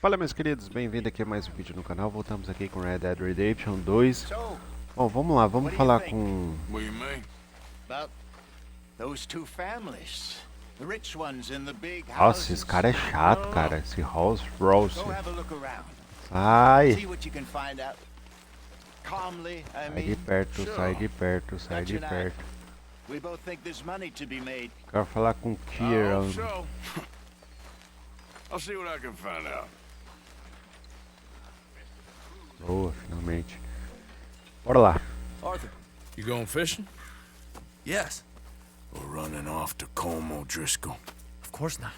Fala meus queridos, bem-vindo aqui a mais um vídeo no canal. Voltamos aqui com Red Dead Redemption 2. Bom, vamos lá, vamos falar com... What do you mean? About those two families. The rich ones in the big Nossa, houses. esse cara é chato, cara. Esse Rolls Royce. Go have a look around. Sai! See what you can find out. Calmly, I Sai de mean. perto, Sure. sai de perto, sai de Not tonight. perto. We both think there's money to be made. Quero falar com o I Kieran. hope so. I'll see what I can find out. Boa, finalmente. Bora lá. Arthur. You going fishing? Yes. Or running off to Colm O'Driscoll? Of course not.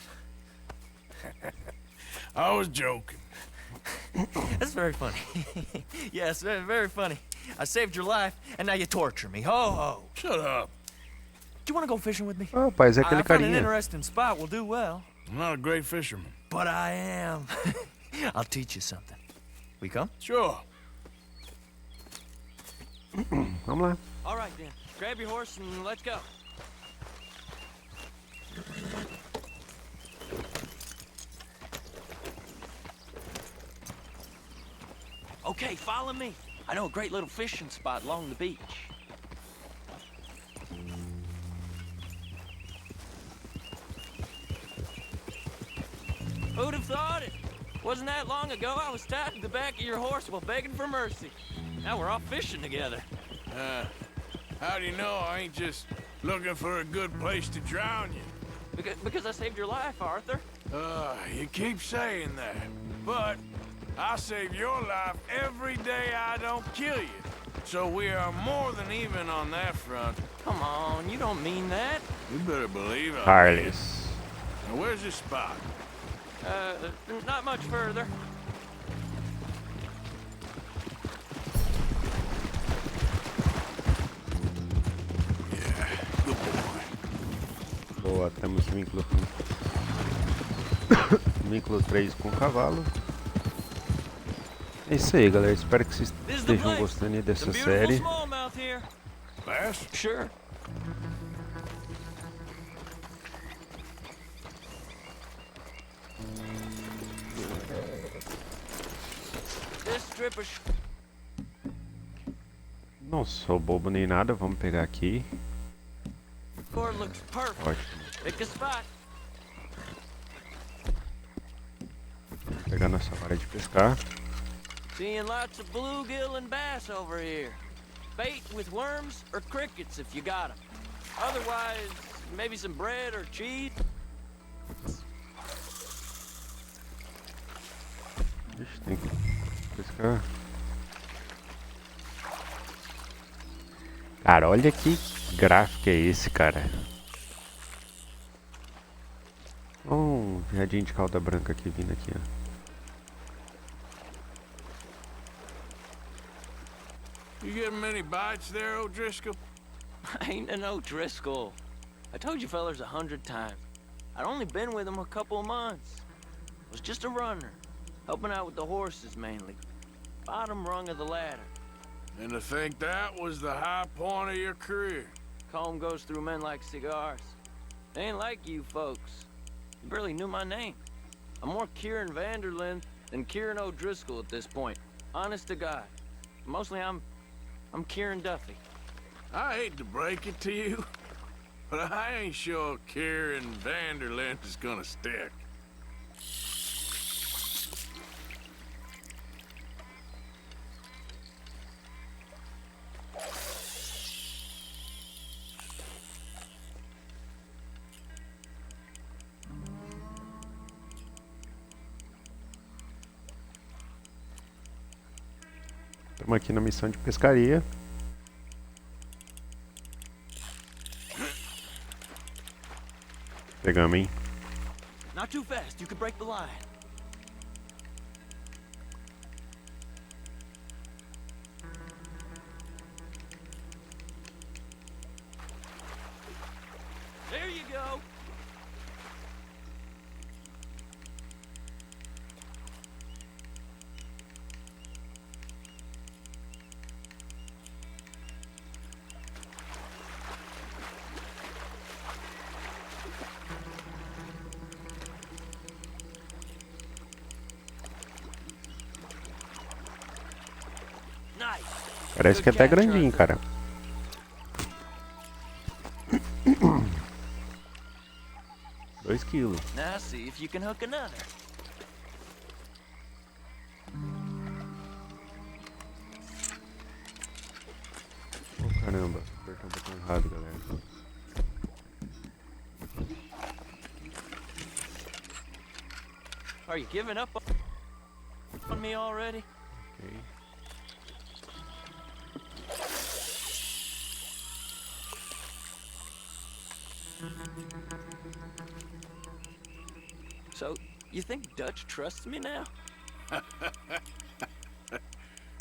I was joking. That's very funny. Yes, very funny. I saved your life, and now you torture me. Ho ho. Shut up. Do you want to go fishing with me? Ah, rapaz, é aquele I found an carinha. interesting spot. We'll do well. I'm not a great fisherman. But I am. I'll teach you something. We come? Sure. Vamos lá. All right then. Grab your horse and let's go. Okay, follow me. I know a great little fishing spot along the beach. Who'd have thought it? Wasn't that long ago I was tied to the back of your horse while begging for mercy. Now we're off fishing together. How do you know I ain't just looking for a good place to drown you? Because I saved your life, Arthur. You keep saying that. But I save your life every day I don't kill you. So we are more than even on that front. Come on, you don't mean that. You better believe I Carlos. Now where's this spot? Not much further. Yeah, good boy. Boa, temos vínculo com... vínculo 3 com o cavalo. É isso aí, galera. Espero que vocês This is the estejam place. gostando aí dessa Some beautiful série. smallmouth here. Bass? Sure. This strip of Não sou bobo nem nada, vamos pegar aqui. cord looks perfect. Ótimo. Pick a spot. Vamos pegar nossa vara de pescar. Seeing lots of bluegill and bass over here. Bait with worms or crickets if you got 'em. Otherwise, maybe some bread or cheese. Ixi, tem que pescar. Cara, olha que gráfico é esse, cara. Olha um viadinho de cauda branca aqui vindo aqui, ó. You getting many bites there, O'Driscoll? I ain't an O'Driscoll. I told you fellers 100 times. I'd only been with him a couple of months. Was just a runner, helping out with the horses mainly. Bottom rung of the ladder. And to think that was the high point of your career. Comb goes through men like cigars. They ain't like you folks. You barely knew my name. I'm more Kieran Vanderlyn than Kieran O'Driscoll at this point. Honest to God. Mostly I'm Kieran Duffy. I hate to break it to you, but I ain't sure Kieran Vanderlyn is gonna stick. Estamos aqui na missão de pescaria. Pegamos, hein? Not too fast, you could break the line. There you go. Nice. Parece que é até grandinho, cara. 2 quilos. Now see if you can hook another. Oh, caramba, apertou um botão errado, galera. Are you giving up on me already? Ok. So, you think Dutch trusts me now?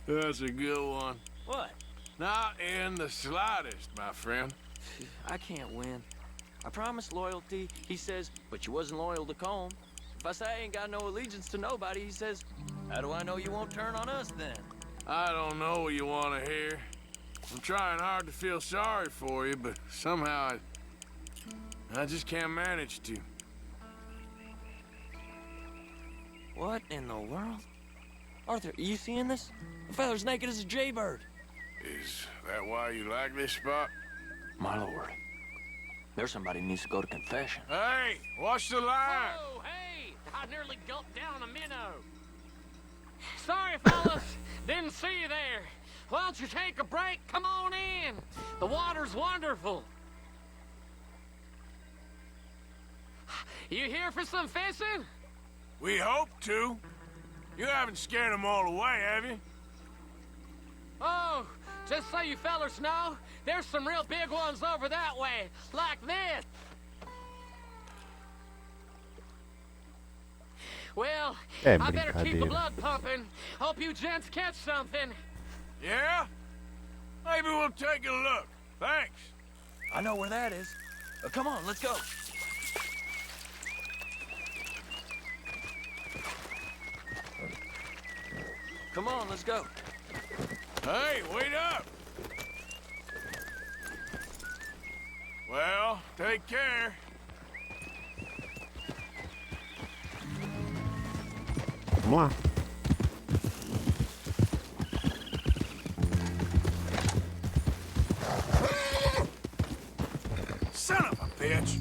That's a good one. What? Not in the slightest, my friend. I can't win. I promised loyalty, he says, but you wasn't loyal to Colm. If I say I ain't got no allegiance to nobody, he says, how do I know you won't turn on us then? I don't know what you want to hear. I'm trying hard to feel sorry for you, but somehow I just can't manage to. What in the world? Arthur, you seeing this? The fella's naked as a jaybird. Is that why you like this spot? My lord. There's somebody who needs to go to confession. Hey, watch the line. Oh, hey! I nearly gulped down a minnow. Sorry, fellas. Didn't see you there. Why don't you take a break? Come on in. The water's wonderful. You here for some fishing? We hope to. You haven't scared them all away, have you? Oh, just so you fellas know, there's some real big ones over that way, like this. Well, É I better keep the brincadeira. blood pumping. Hope you gents catch something. Yeah? Maybe we'll take a look. Thanks. I know where that is. Come on, let's go. Come on, let's go. Hey, wait up. Well, take care. Vamos lá. Son of a bitch.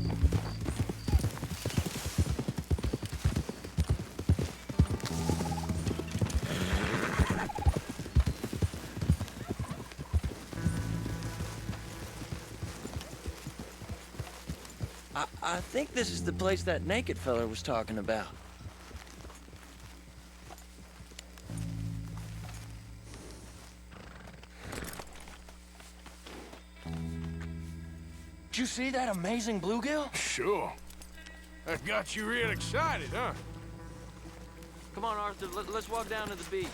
I think this is the place that naked fella was talking about. Did you see that amazing bluegill? Sure. That got you real excited, huh? Come on, Arthur, let's walk down to the beach.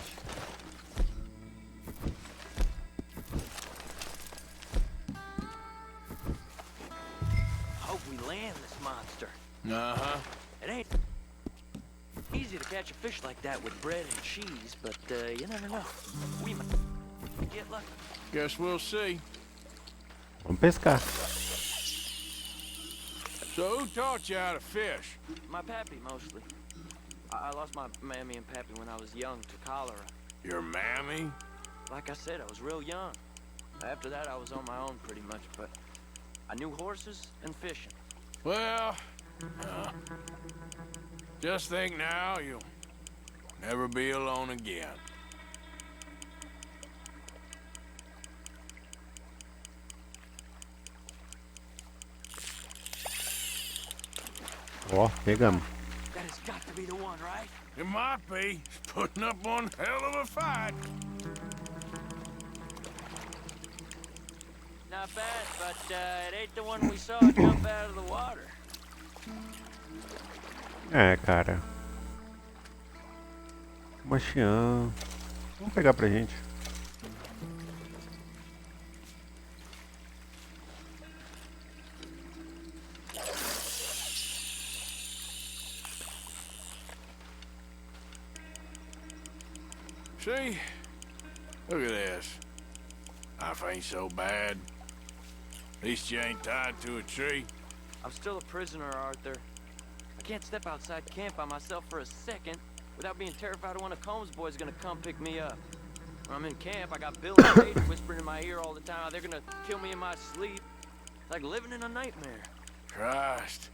Hope we land this monster. Uh-huh. It ain't easy to catch a fish like that with bread and cheese, but you never know. We might get lucky. Guess we'll see. Vamos pescar. So who taught you how to fish? My pappy, mostly. I lost my mammy and pappy when I was young to cholera. Your mammy? Like I said, I was real young. After that, I was on my own pretty much, but I knew horses and fishing. Well, just think now you'll never be alone again. Ó, pegamos. That has got to be the one, right? It might be. It's putting up one hell of a fight. Not bad, but it ain't the one we saw jump out of the water. É, cara. Machian. Vamos pegar pra gente. See? Look at this. Life ain't so bad. At least you ain't tied to a tree. I'm still a prisoner, Arthur. I can't step outside camp by myself for a second without being terrified one of Combs' boys gonna come pick me up. When I'm in camp, I got Bill and Kate whispering in my ear all the time how they're gonna kill me in my sleep. It's like living in a nightmare. Christ.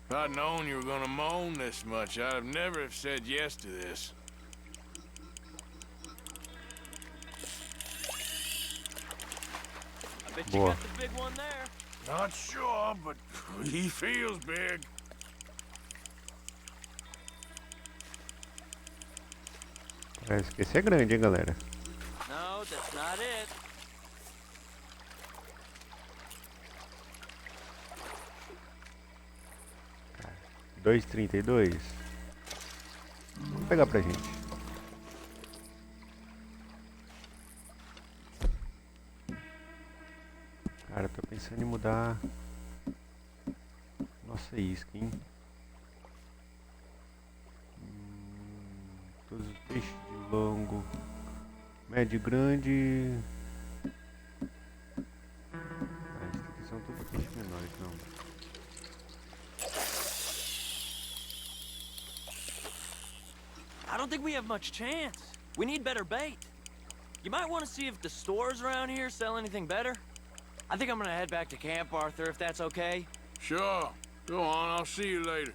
If I'd known you were gonna moan this much, I'd have never have said yes to this. I bet you Boa. got the big one there. Not sure, but he feels big. Parece que esse é grande, hein, galera? No, that's not it. $2,32. Vamos pegar pra gente. Cara, tô pensando em mudar nossa isca, hein? Todos os peixes de longo, médio e grande. Ah, esses aqui são todos peixes menores, não. I don't think we have much chance. We need better bait. You might want to see if the stores around here sell anything better. I think I'm gonna head back to camp, Arthur, if that's okay. Sure. Go on, I'll see you later.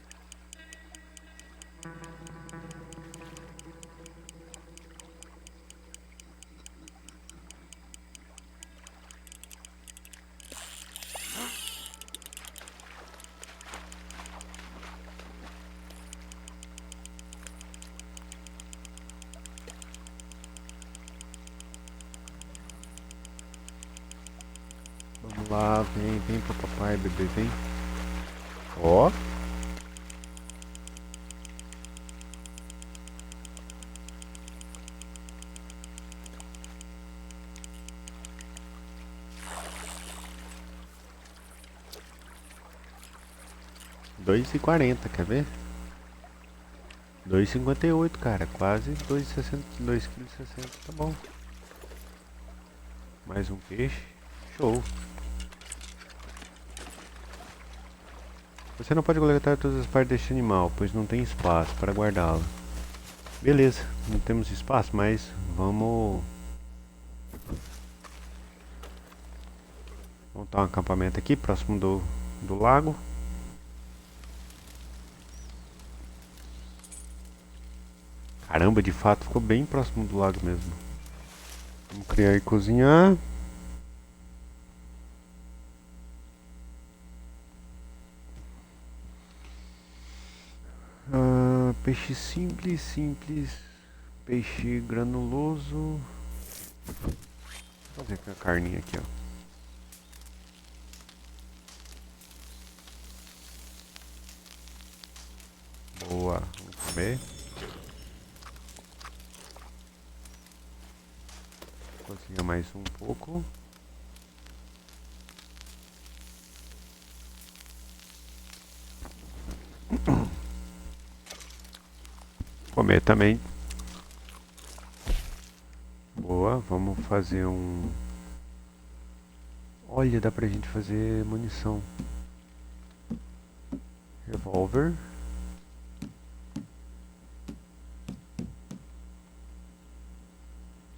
Vamos lá, vem pro papai, bebê, vem. Ó. $2,40, quer ver? 2,58, cara, quase 2,60, 2,60 kg, tá bom. Mais um peixe, show. Você não pode coletar todas as partes deste animal, pois não tem espaço para guardá-lo. Beleza, não temos espaço, mas vamos montar um acampamento aqui, próximo do lago. Caramba, de fato ficou bem próximo do lago mesmo. Vamos criar e cozinhar. Peixe simples, peixe granuloso. Vou fazer com a carninha aqui, ó. Boa, vamos comer. Cozinha mais um pouco. Comer também. Boa, vamos fazer um... Olha, dá pra gente fazer munição. Revólver.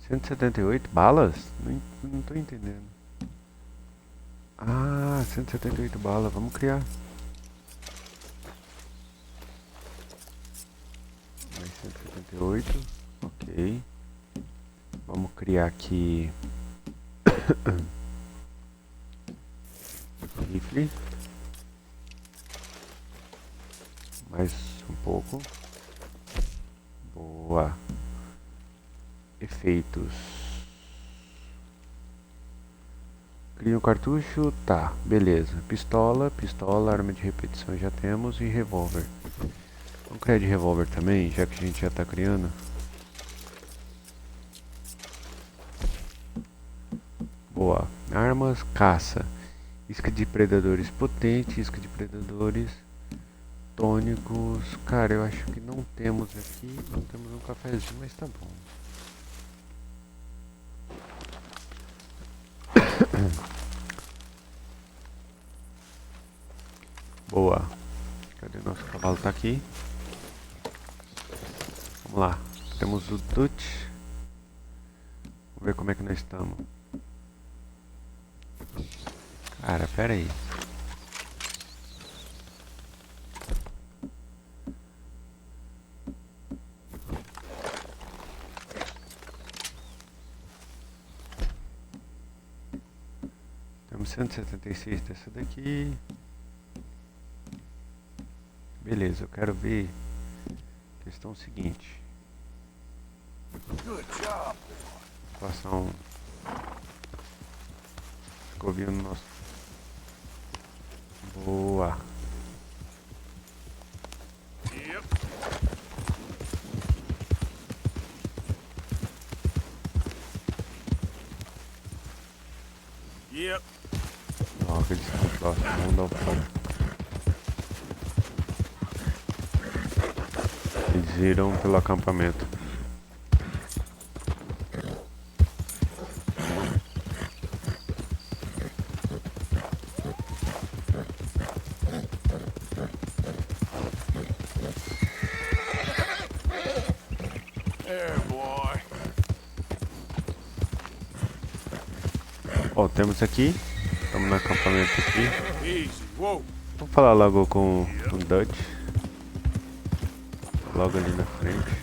$178 balas? Não tô entendendo. Ah, 178 balas, vamos criar. Mais 178, ok. Vamos criar aqui rifle. Mais um pouco. Boa. Efeitos. Cria um cartucho, tá, beleza. Pistola, arma de repetição já temos e revólver. Vamos criar de revólver também, já que a gente já tá criando. Boa. Armas, caça. Isca de predadores potente, isca de predadores tônicos. Cara, eu acho que não temos aqui, não temos um cafezinho, mas tá bom. Boa. Cadê nosso cavalo? Tá aqui. Vamos lá. Temos o Dutch. ver como é que nós estamos. Cara, pera aí. Temos 176 dessa daqui. Beleza, eu quero ver a questão seguinte. Good job. Passar um escovinho no nosso. Boa. Yep. Yep. Ó, que eles estão próximos. Vamos dar o foco. Eles viram pelo acampamento. There, boy. Ó, temos aqui. Estamos no acampamento aqui. Easy. Whoa. Vou falar logo com o Dutch. Logo ali na frente.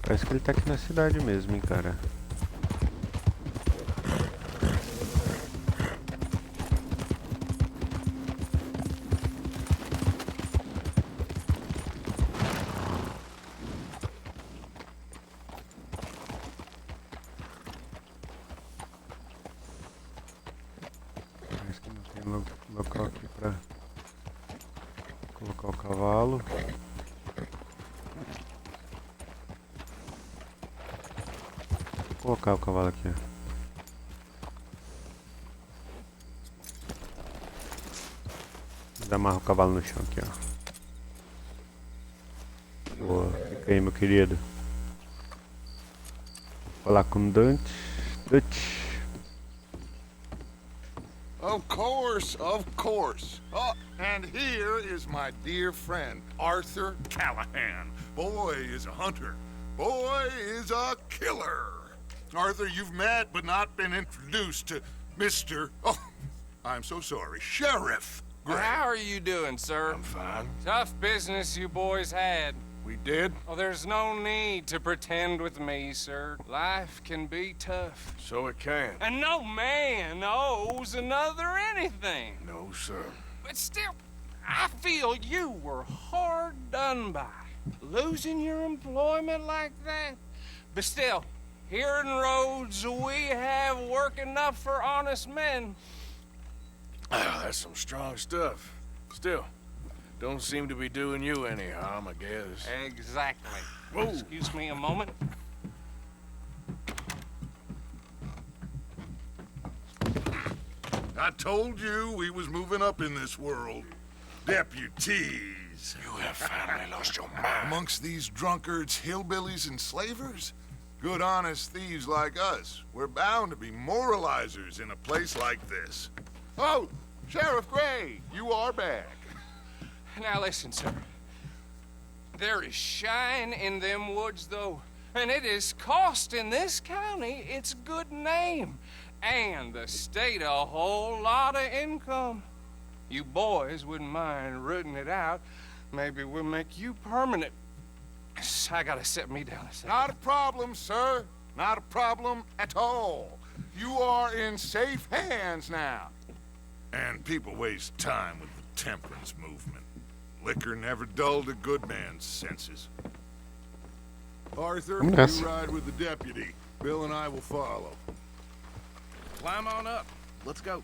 Parece que ele tá aqui na cidade mesmo, hein, cara. Parece que não tem local aqui pra colocar o cavalo. Vou colocar o cavalo aqui, ó. Amarra o cavalo no chão aqui, ó. Boa, fica aí, meu querido. Vou falar com o Dutch. Of course, of course. Oh, and here is my dear friend, Arthur Callahan. Boy is a hunter. Boy is a killer. Arthur, you've met but not been introduced to Mr. Oh, I'm so sorry, Sheriff Gray. How are you doing, sir? I'm fine. Tough business you boys had. We did? Oh, there's no need to pretend with me, sir. Life can be tough. So it can. And no man owes another anything. No, sir. But still, I feel you were hard done by. Losing your employment like that. But still, here in Rhodes, we have work enough for honest men. That's some strong stuff. Still, don't seem to be doing you any harm, I guess. Exactly. Whoa. Excuse me a moment. I told you we was moving up in this world. Deputies. You have finally lost your mind. Amongst these drunkards, hillbillies, and slavers? Good honest thieves like us. We're bound to be moralizers in a place like this. Oh, Sheriff Gray, you are back. Now listen, sir. There is shine in them woods, though, and it is costing this county its good name, and the state a whole lot of income. You boys wouldn't mind rooting it out. Maybe we'll make you permanent. I gotta sit me down a second. Not a problem, sir. Not a problem at all. You are in safe hands now. And people waste time with the temperance movement. Liquor never dulled a good man's senses. Arthur, Yes. you ride with the deputy. Bill and I will follow. Climb on up. Let's go.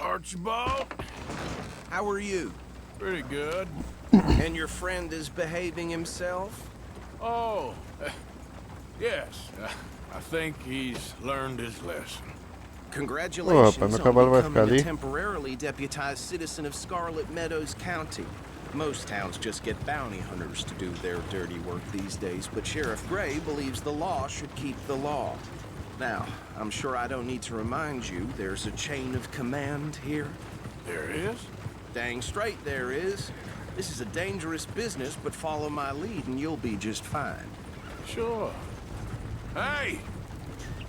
Archibald? How are you? Pretty good. And your friend is behaving himself? Oh, yes. I think he's learned his lesson. Congratulations Opa, meu on cavalo vai ficar becoming ali. a temporarily deputized citizen of Scarlet Meadows County. Most towns just get bounty hunters to do their dirty work these days, but Sheriff Gray believes the law should keep the law. Now, I'm sure I don't need to remind you there's a chain of command here. There is? Dang straight there is. This is a dangerous business, but follow my lead and you'll be just fine. Sure. Hey!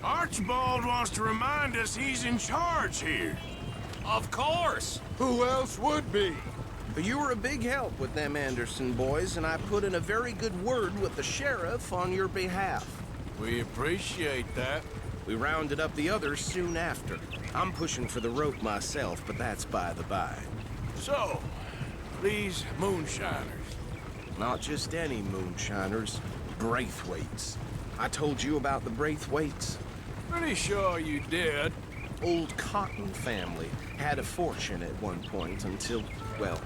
Archibald wants to remind us he's in charge here. Of course. Who else would be? You were a big help with them Anderson boys, and I put in a very good word with the sheriff on your behalf. We appreciate that. We rounded up the others soon after. I'm pushing for the rope myself, but that's by the by. So, these moonshiners. Not just any moonshiners, Braithwaites. I told you about the Braithwaites? Pretty sure you did. Old Cotton family had a fortune at one point until, well,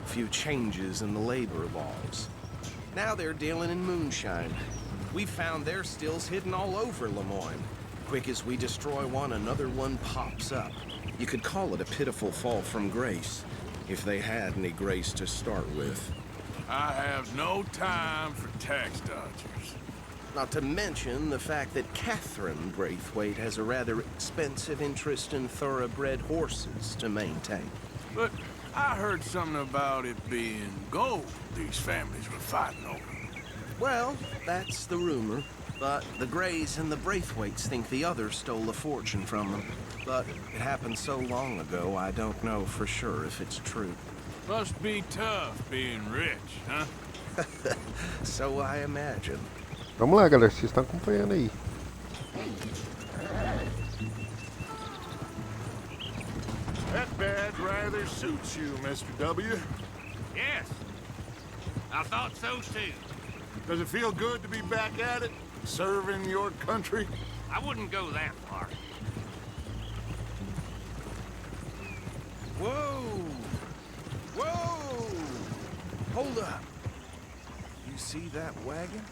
a few changes in the labor laws. Now they're dealing in moonshine. We found their stills hidden all over Lemoyne. Quick as we destroy one, another one pops up. You could call it a pitiful fall from grace, if they had any grace to start with. I have no time for tax dodgers. Not to mention the fact that Catherine Braithwaite has a rather expensive interest in thoroughbred horses to maintain. But I heard something about it being gold these families were fighting over. Well, that's the rumor. But the Grays and the Braithwaites think the others stole a fortune from them. But it happened so long ago, I don't know for sure if it's true. Must be tough being rich, huh? So I imagine. Vamos lá, galera, vocês estão acompanhando aí. That badge rather suits you, Mr. W. Yes. I thought so too. Does it feel good to be back at it, serving your country? I wouldn't go that far. Whoa! Whoa! Hold up. You see that wagon?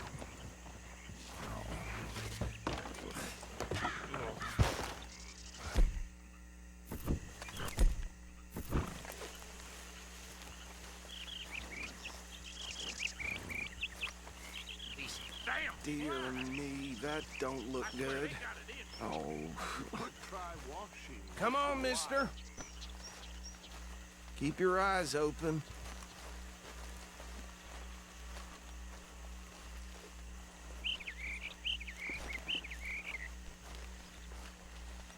Dear me, that don't look good. Oh. Come on, mister. Keep your eyes open.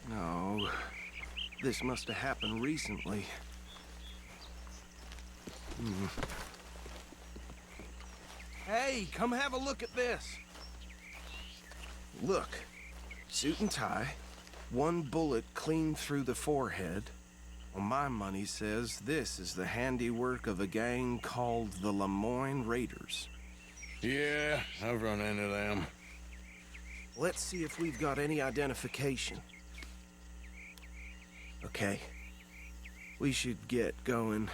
No. This must have happened recently. Hey, come have a look at this. Look, suit and tie, one bullet clean through the forehead. Well, my money says this is the handiwork of a gang called the Lemoyne Raiders. Yeah, I've run into them. Let's see if we've got any identification. Okay, we should get going.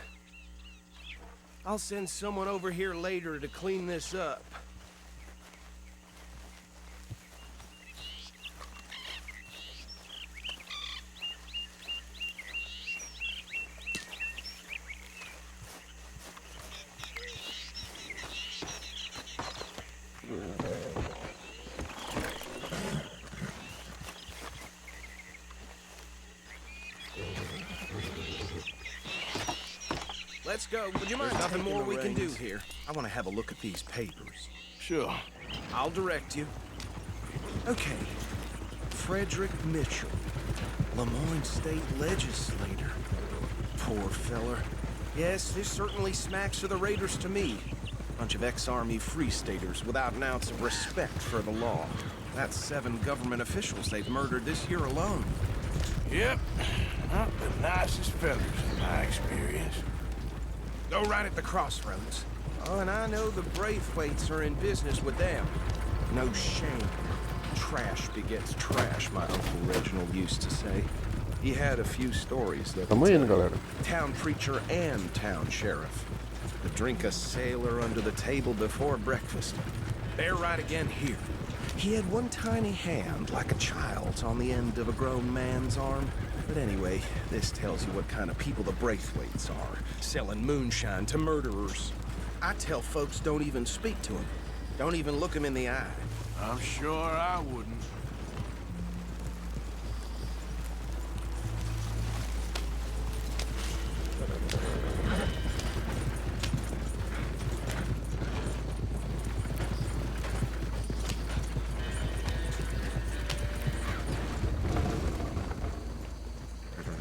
I'll send someone over here later to clean this up. Let's go. Would you mind? There's nothing more we can do here. I want to have a look at these papers. Sure. I'll direct you. Okay. Frederick Mitchell, Lemoyne State Legislator. Poor feller. Yes, this certainly smacks of the Raiders to me. Bunch of ex-Army Free Staters without an ounce of respect for the law. That's 7 government officials they've murdered this year alone. Yep. Not the nicest fellas in my experience. Go right at the crossroads. Oh, and I know the Braithwaites are in business with them. No shame. Trash begets trash, my Uncle Reginald used to say. He had a few stories that Tamo indo, galera. town preacher and town sheriff. To drink a sailor under the table before breakfast. They're right again here. He had one tiny hand, like a child's, on the end of a grown man's arm. But anyway, this tells you what kind of people the Braithwaites are, selling moonshine to murderers. I tell folks don't even speak to them. Don't even look them in the eye. I'm sure I wouldn't.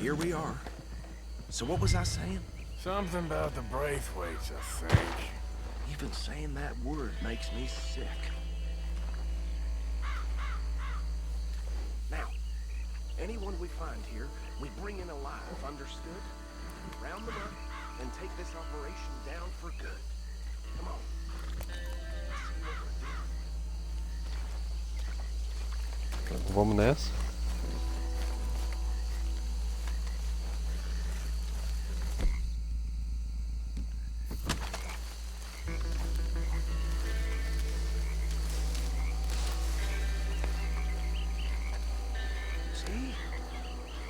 Here we are. So what was I saying? Something about the Braithwaites, I think. Even saying that word makes me sick. Now, anyone we find here, we bring in alive, understood? Round them up and take this operation down for good. Come on. Let's see what we're doing. Vamos nessa.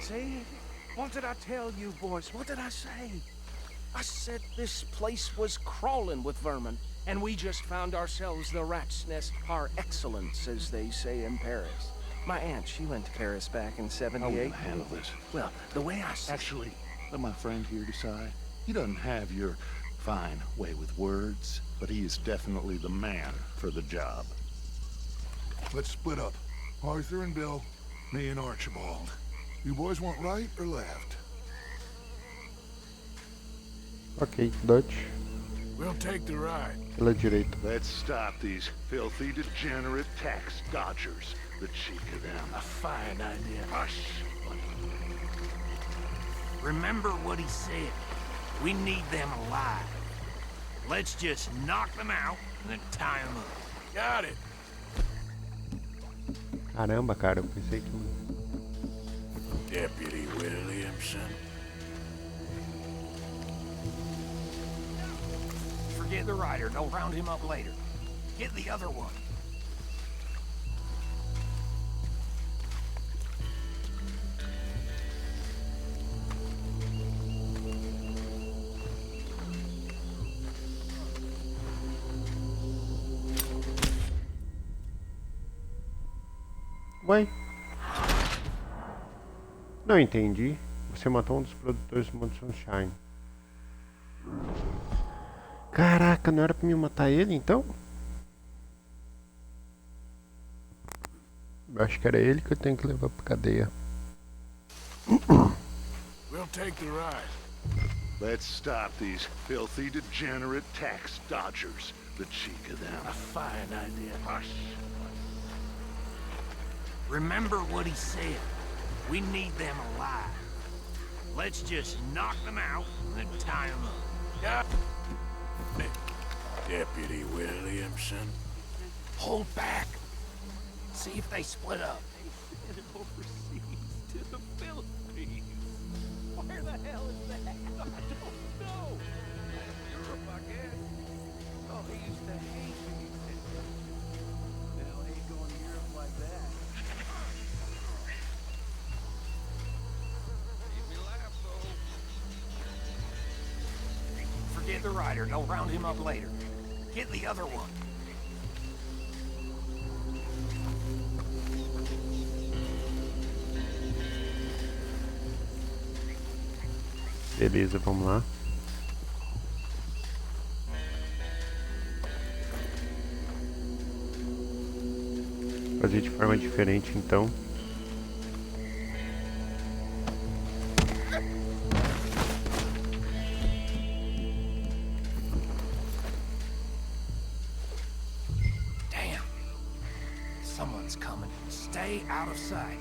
See? What did I tell you, boys? What did I say? I said this place was crawling with vermin, and we just found ourselves the rat's nest par excellence, as they say in Paris. My aunt, she went to Paris back in '78. How are we gonna handle this? Well, the way I see Actually, let my friend here decide. He doesn't have your fine way with words, but he is definitely the man for the job. Let's split up. Arthur and Bill, me and Archibald. You boys want right or left? Ok, Dutch. We'll take the ride. Pela direita. Let's stop these filthy, degenerate tax dodgers. The cheek of them. A fine idea. Hush. Remember what he said. We need them alive. Let's just knock them out and then tie them up. Got it. Caramba, cara, eu pensei que... Deputy Williamson. Forget the rider. Don't round him up later. Get the other one. Ué? Não entendi. Você matou um dos produtores do Monte Sunshine. Caraca, não era pra mim matar ele então? Eu acho que era ele que eu tenho que levar pra cadeia. We'll take the ride. Let's stop these filthy, degenerate tax dodgers. The cheek of them. A fine idea. Hush. Remember what he said. We need them alive. Let's just knock them out and then tie them up. Got it. Deputy Williamson. Hold back. See if they split up. They sent him overseas to the Philippines. Where the hell is that? I don't know. Europe, I guess. Oh, he used to hate me. Hell, ain't going to Europe like that. Made me laugh, though. Forget the rider. Don't round him up later. Get the other one. Beleza, vamos lá. Fazer de forma diferente então. Damn. Someone's coming. Stay out of sight.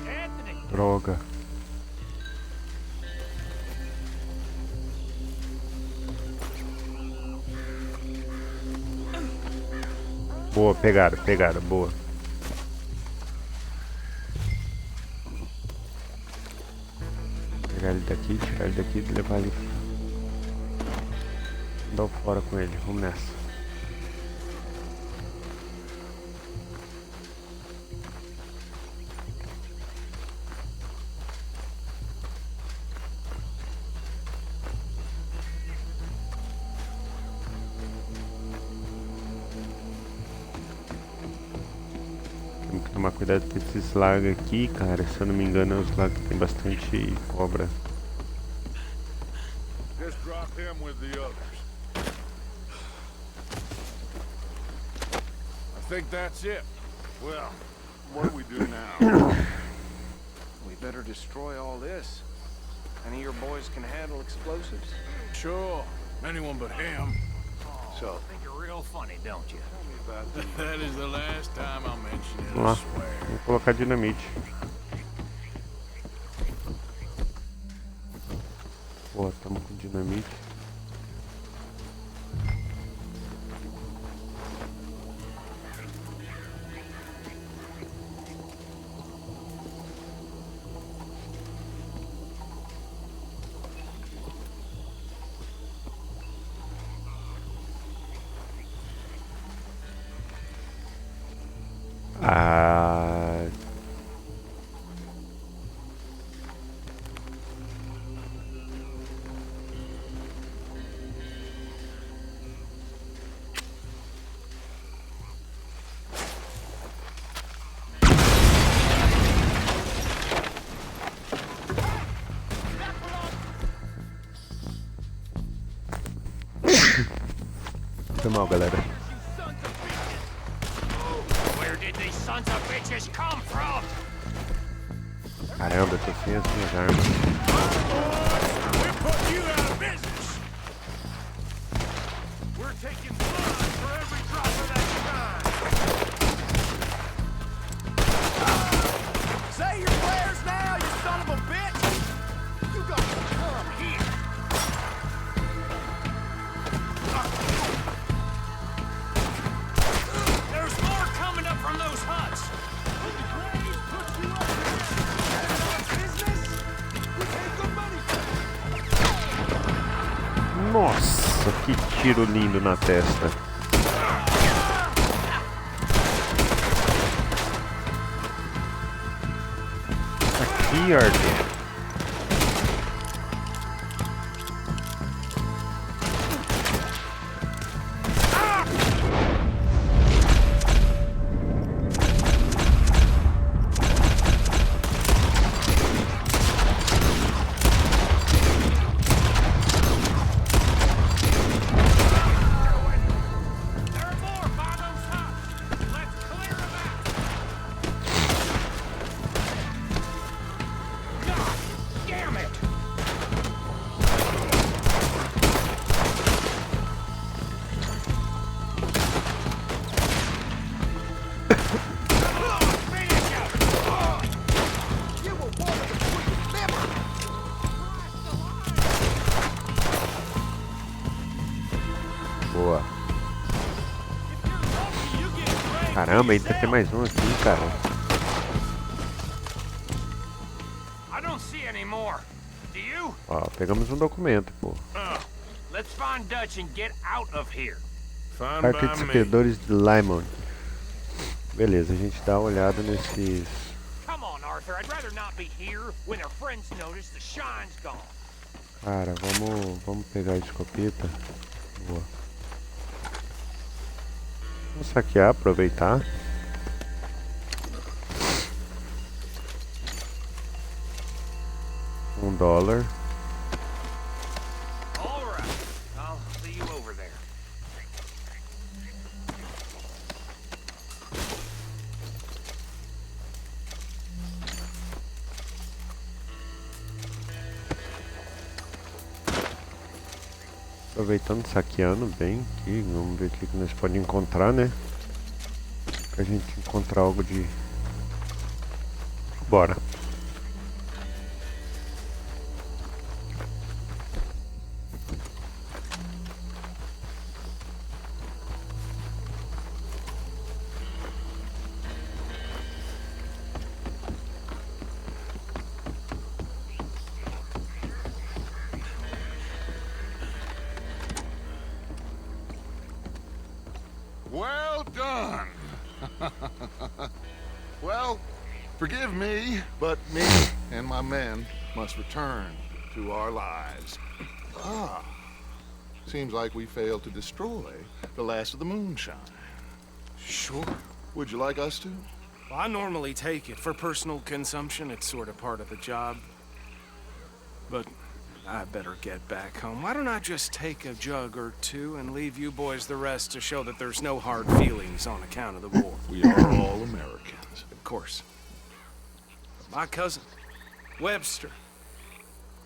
Anthony! Droga. Boa, pegaram, boa. Pegar ele daqui, tirar ele daqui e levar ele. Dar o fora com ele, vamos nessa. tomar cuidado com esses lagos aqui, cara. Se eu não me engano, é os lagos que tem bastante cobra. Just drop him with the others. I think that's it. Well, what do we do now? We better destroy all this. Any of your boys can handle explosives? Sure. Anyone but him. So, Think you're real funny, don't you? tell me about the That is the last time I mention it, Vamos I lá. swear. Vamos colocar dinamite. Pô, tamo com dinamite. Ah, foi mal, galera. Where did these sons of bitches come from? Caramba, eu tô sem as minhas armas. We'll put you out of business. We're taking blood for every drop of that shine. Say your prayers now, you son of a bitch! You got to come here! There's more coming up from those huts! Nossa, que tiro lindo na testa. Aqui, Arthur. There are more by those huts! Let's clear them out! God damn it! Finish him! You were one of the quickest liver! Boa. Caramba, ainda tem mais um aqui, cara. I don't see any more. Do you? Ó, pegamos um documento, pô. Let's find Dutch and get out of here. Fine Parque de by me. Esquiadores de Lymon. Beleza, a gente dá uma olhada nesses... Come on, Arthur. I'd rather not be here when their friends notice the shine's gone. Cara, vamos pegar a escopeta. Boa. Vamos saquear, aproveitar. $1. All right. I'll see you over there. Aproveitando, saqueando bem aqui. Vamos ver o que nós podemos encontrar, né? Pra gente encontrar algo de... Bora. Well done. Well, forgive me, but me and my men must return to our lives. Ah, seems like we failed to destroy the last of the moonshine. Sure. Would you like us to? Well, I normally take it for personal consumption. It's sort of part of the job. But I better get back home. Why don't I just take a jug or two and leave you boys the rest to show that there's no hard feelings on account of the war? We are all Americans. Of course. My cousin, Webster,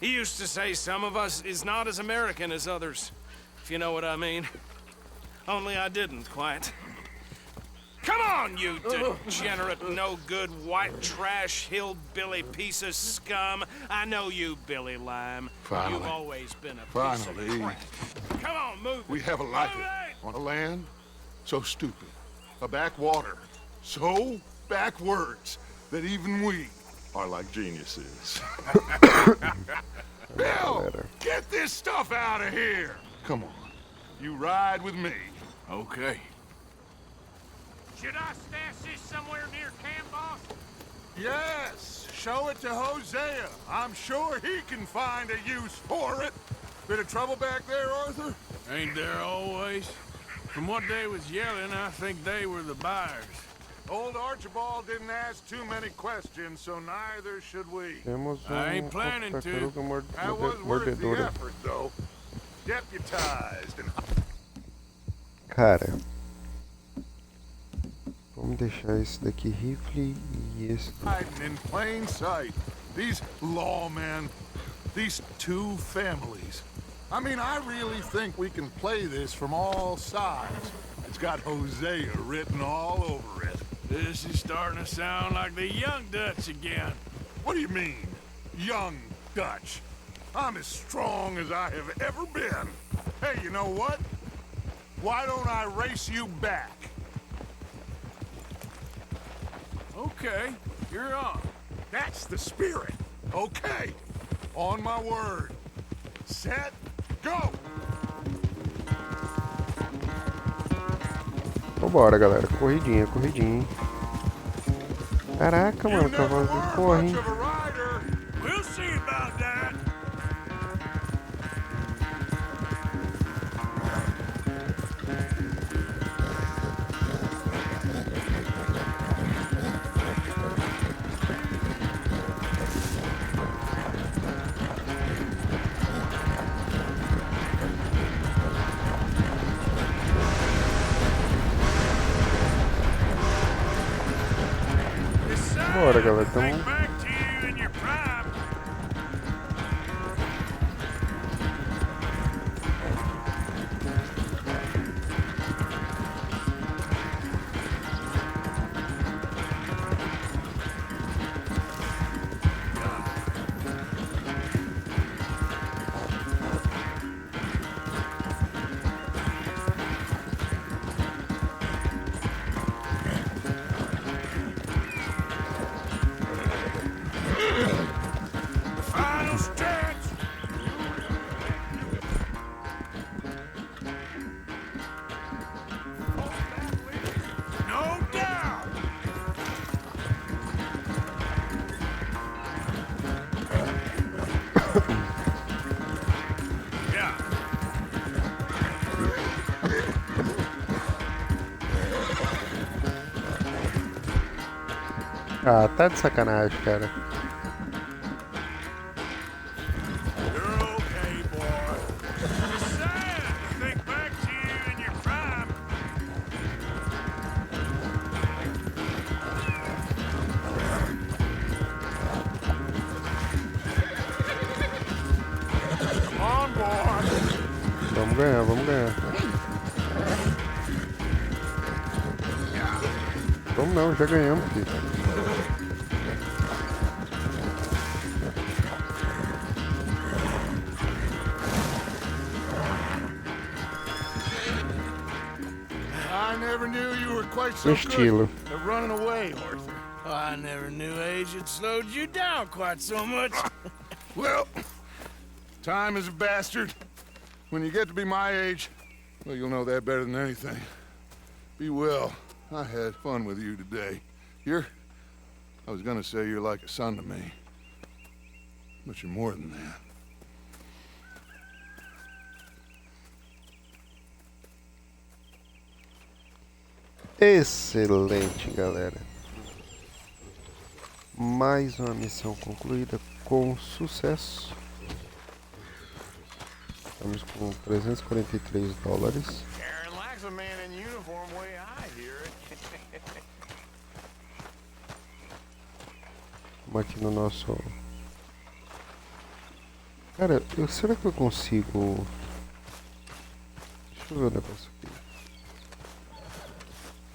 he used to say some of us is not as American as others, if you know what I mean. Only I didn't quite. Come on, you degenerate, no-good, white trash, hillbilly piece of scum. I know you, Billy Lime. Finally. You've always been a piece Finally. of crap. Come on, move it. We have a life Move it! on a land so stupid, a backwater so backwards that even we are like geniuses. Bill, get this stuff out of here. Come on, you ride with me. Okay. Should I stash this somewhere near camp, boss? Yes, show it to Hosea. I'm sure he can find a use for it. Bit of trouble back there, Arthur? Ain't there always? From what they was yelling, I think they were the buyers. Old Archibald didn't ask too many questions, so neither should we. Temos I ain't planning to. tartaruga That was worth the mordedora. effort, though. Deputized and Cara, vamos deixar esse daqui rifle e esse. hiding in plain sight. These lawmen, these two families. I mean, I really think we can play this from all sides. It's got Hosea written all over it. This is starting to sound like the Young Dutch again. What do you mean, young Dutch? I'm as strong as I have ever been. Hey, you know what? Why don't I race you back? Okay, you're on. That's the spirit. Okay. On my word. Set, go! Vambora, galera. Corridinha, corridinha. Caraca, mano, o cavalozinho corre, hein? We'll see about that. Bora, galera. Então, Back to you in your prime. Final stretch. No doubt. Yeah. ah, tá de sacanagem, cara. You're okay, boy. Just saying, think back to you in your prime. Come on, boy. Vamos ganhar, vamos ganhar. Vamos não, já ganhamos, filho. I never knew you were quite so Estilo. good at running away, Arthur. I never knew age had slowed you down quite so much. Well, time is a bastard. When you get to be my age, well, you'll know that better than anything. Be well. I had fun with you today. I was gonna say you're like a son to me. But you're more than that. Excelente, galera. Mais uma missão concluída com sucesso. Estamos com $343. Aaron likes a man in uniform way I hear it. Vamos aqui no nosso... Cara, será que eu consigo... Deixa eu ver o negócio aqui.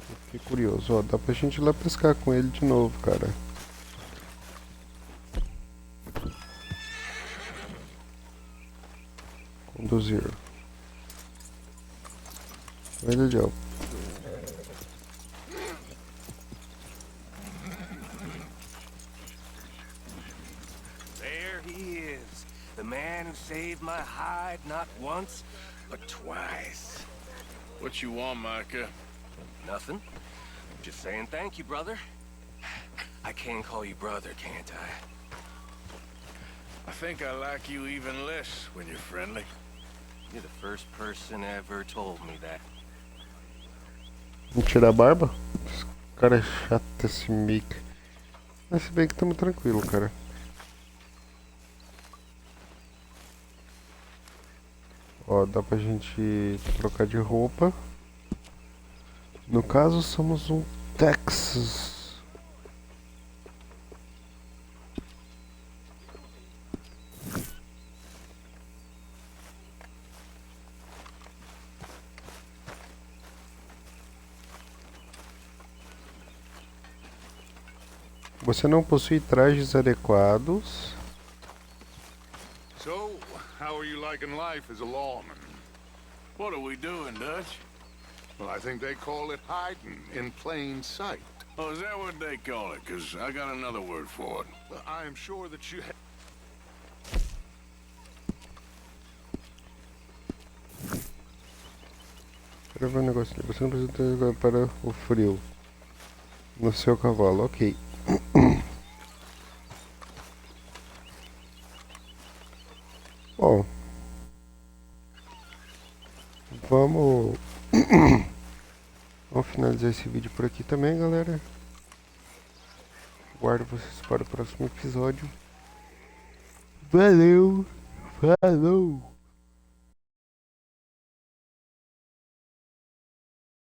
Eu fiquei curioso. Ó, dá pra gente ir lá pescar com ele de novo, cara. Conduzir. Olha ali, ó. There he is. The man who saved my hide not once, but twice. What you want, Micah? Nothing. Just saying thank you, brother. I can call you brother, can't I? I think I like you even less when you're friendly. You're the first person ever told me that. Vamos tirar a barba? Esse cara é chato, esse Mick. Mas se bem que estamos tranquilo, cara. Ó, dá pra gente trocar de roupa. No caso, somos um Texas. Você não possui trajes adequados. So, how are you liking life as a lawman? What are we doing, Dutch? Well, I think they call it hiding in plain sight. Oh, is that what they call it? 'Cause I got another word for it. Well, I am sure that you Quero ver um negócio ali. Você não precisa ter para o frio no seu cavalo, ok. Bom, vamos finalizar esse vídeo por aqui também, galera. Guardo vocês para o próximo episódio. Valeu, falou!